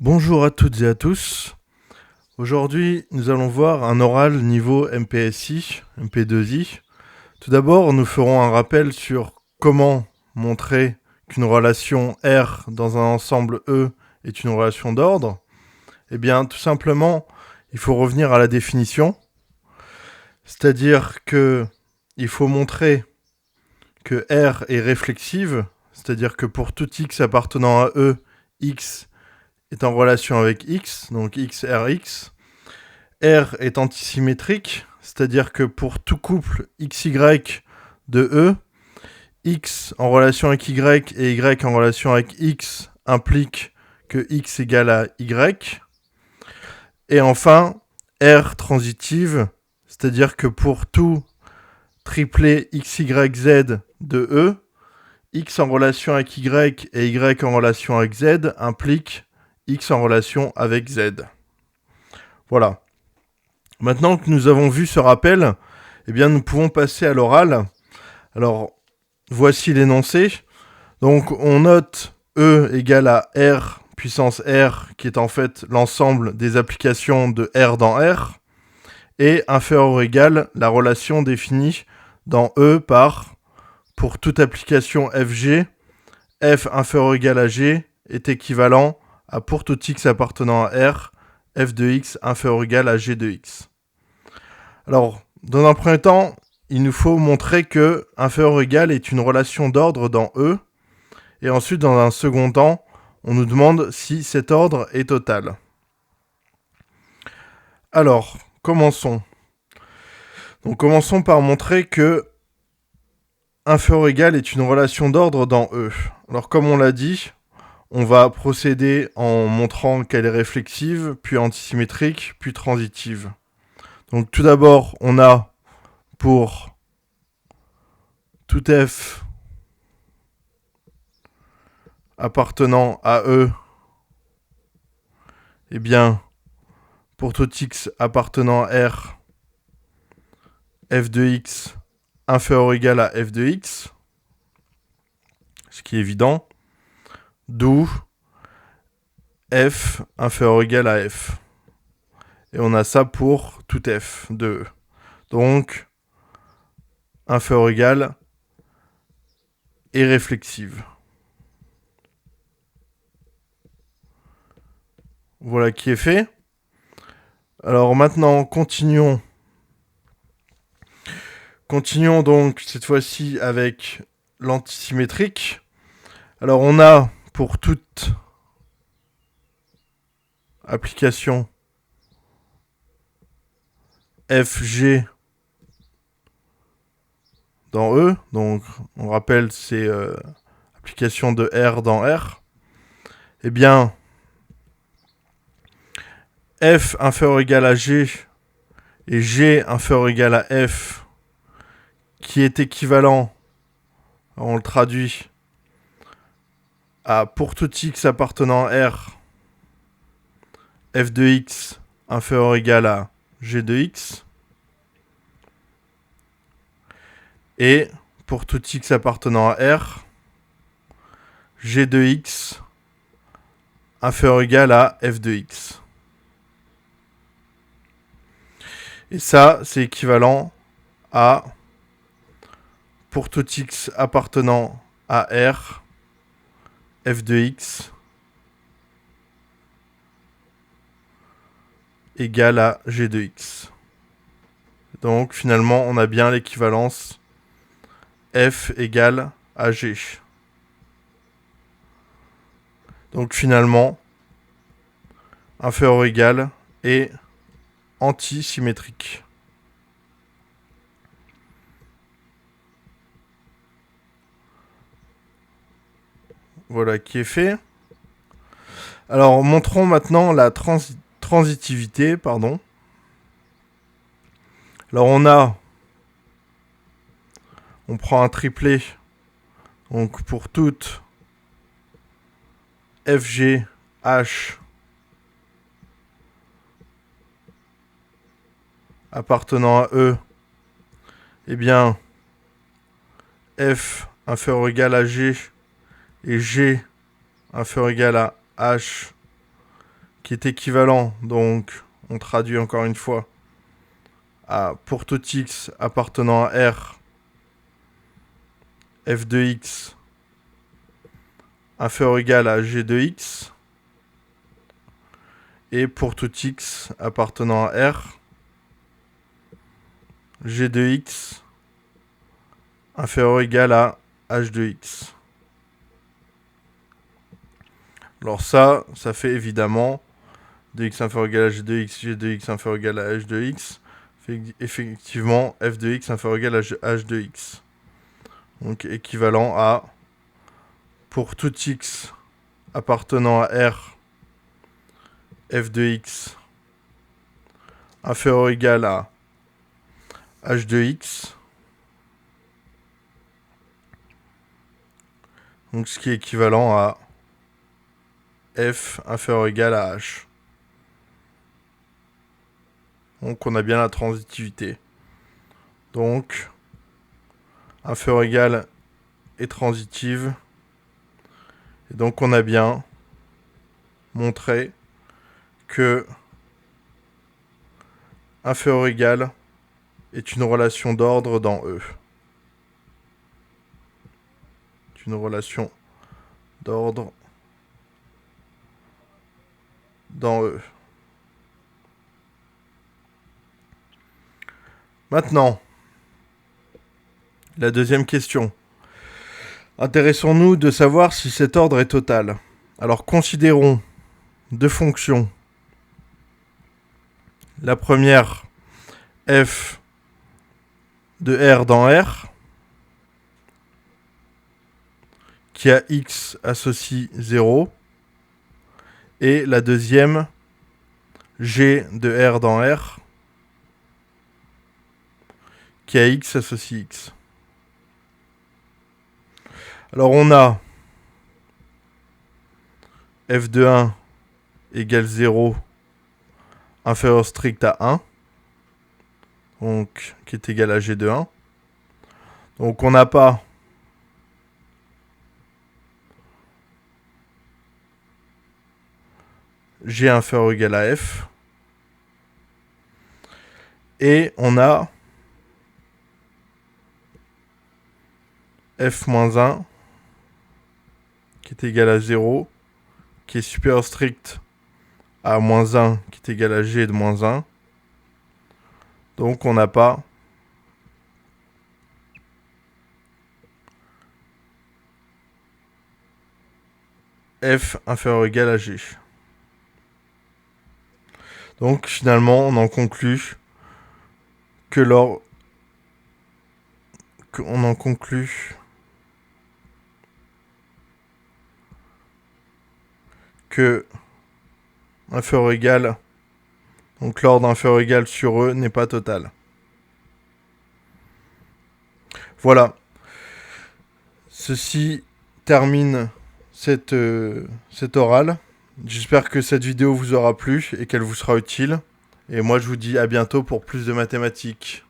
Bonjour à toutes et à tous. Aujourd'hui, nous allons voir un oral niveau MPSI, MP2I. Tout d'abord, nous ferons un rappel sur comment montrer qu'une relation R dans un ensemble E est une relation d'ordre. Eh bien, tout simplement, il faut revenir à la définition. C'est-à-dire que il faut montrer que R est réflexive, c'est-à-dire que pour tout X appartenant à E, X est en relation avec X, donc X, Rx. R est antisymétrique, c'est-à-dire que pour tout couple XY de E, X en relation avec Y et Y en relation avec X implique que X égale à Y. Et enfin, R transitive, c'est-à-dire que pour tout triplet XYZ de E, X en relation avec Y et Y en relation avec Z implique X en relation avec Z. Voilà. Maintenant que nous avons vu ce rappel, eh bien nous pouvons passer à l'oral. Alors, voici l'énoncé. Donc, on note E égale à R puissance R, qui est en fait l'ensemble des applications de R dans R, et inférieur ou égal la relation définie dans E par, pour toute application FG, F inférieur ou égal à G est équivalent à pour tout X appartenant à R, F de X inférieur ou égal à G de X. Alors, dans un premier temps, il nous faut montrer que inférieur ou égal est une relation d'ordre dans E. Et ensuite, dans un second temps, on nous demande si cet ordre est total. Alors, commençons. Donc, commençons par montrer que inférieur ou égal est une relation d'ordre dans E. Alors, comme on l'a dit, on va procéder en montrant qu'elle est réflexive, puis antisymétrique, puis transitive. Donc, tout d'abord, on a pour tout F appartenant à E, eh bien, pour tout X appartenant à R, F de X inférieur ou égal à F de X, ce qui est évident, d'où F inférieur ou égal à F. Et on a ça pour tout F de E. Donc, inférieur ou égal est réflexive. Voilà qui est fait. Alors maintenant, continuons. Continuons donc cette fois-ci avec l'antisymétrique. Alors on a pour toute application FG dans E, donc on rappelle c'est application de R dans R, eh bien F inférieur ou égal à G et G inférieur ou égal à F qui est équivalent, on le traduit, à pour tout X appartenant à R, F de X inférieur ou égal à G de X, et pour tout X appartenant à R, G de X inférieur ou égal à F de X. Et ça, c'est équivalent à pour tout X appartenant à R, F de X égale à G de X. Donc finalement, on a bien l'équivalence F égale à G. Donc finalement, inférieur ou égal est antisymétrique. Voilà qui est fait. Alors montrons maintenant la transitivité. Alors on prend un triplet. Donc pour toute FG H appartenant à E, eh bien F inférieur ou égal à G et G inférieur ou égal à H qui est équivalent, donc on traduit encore une fois, à pour tout x appartenant à R, f de x inférieur ou égal à g de x, et pour tout x appartenant à R, g de x inférieur ou égal à h de x. Alors ça fait évidemment 2x inférieur ou égal à g de x inférieur ou égal à h de x, fait effectivement f de x inférieur ou égal à h de x. Donc équivalent à, pour tout x appartenant à R, f de x inférieur ou égal à h de x. Donc ce qui est équivalent à f inférieur ou égal à h. Donc on a bien la transitivité. Donc inférieur ou égal est transitive. Et donc on a bien montré que inférieur ou égal est une relation d'ordre dans E. Une relation d'ordre dans E. Maintenant, la deuxième question. Intéressons-nous de savoir si cet ordre est total. Alors considérons deux fonctions. La première, f de R dans R, qui a x associe 0. Et la deuxième, g de R dans R, qui a x associe x. Alors on a f de 1 égale 0 inférieur strict à 1, donc qui est égal à g de 1. Donc on n'a pas g inférieur ou égal à f. Et on a f-1 qui est égal à 0, qui est supérieur strict à -1 qui est égal à g de -1. Donc on n'a pas f inférieur ou égal à g. Donc finalement on en conclut que inférieur ou égal, donc l'ordre inférieur ou égal sur E n'est pas total. Voilà. Ceci termine cette orale. J'espère que cette vidéo vous aura plu et qu'elle vous sera utile. Et moi je vous dis à bientôt pour plus de mathématiques.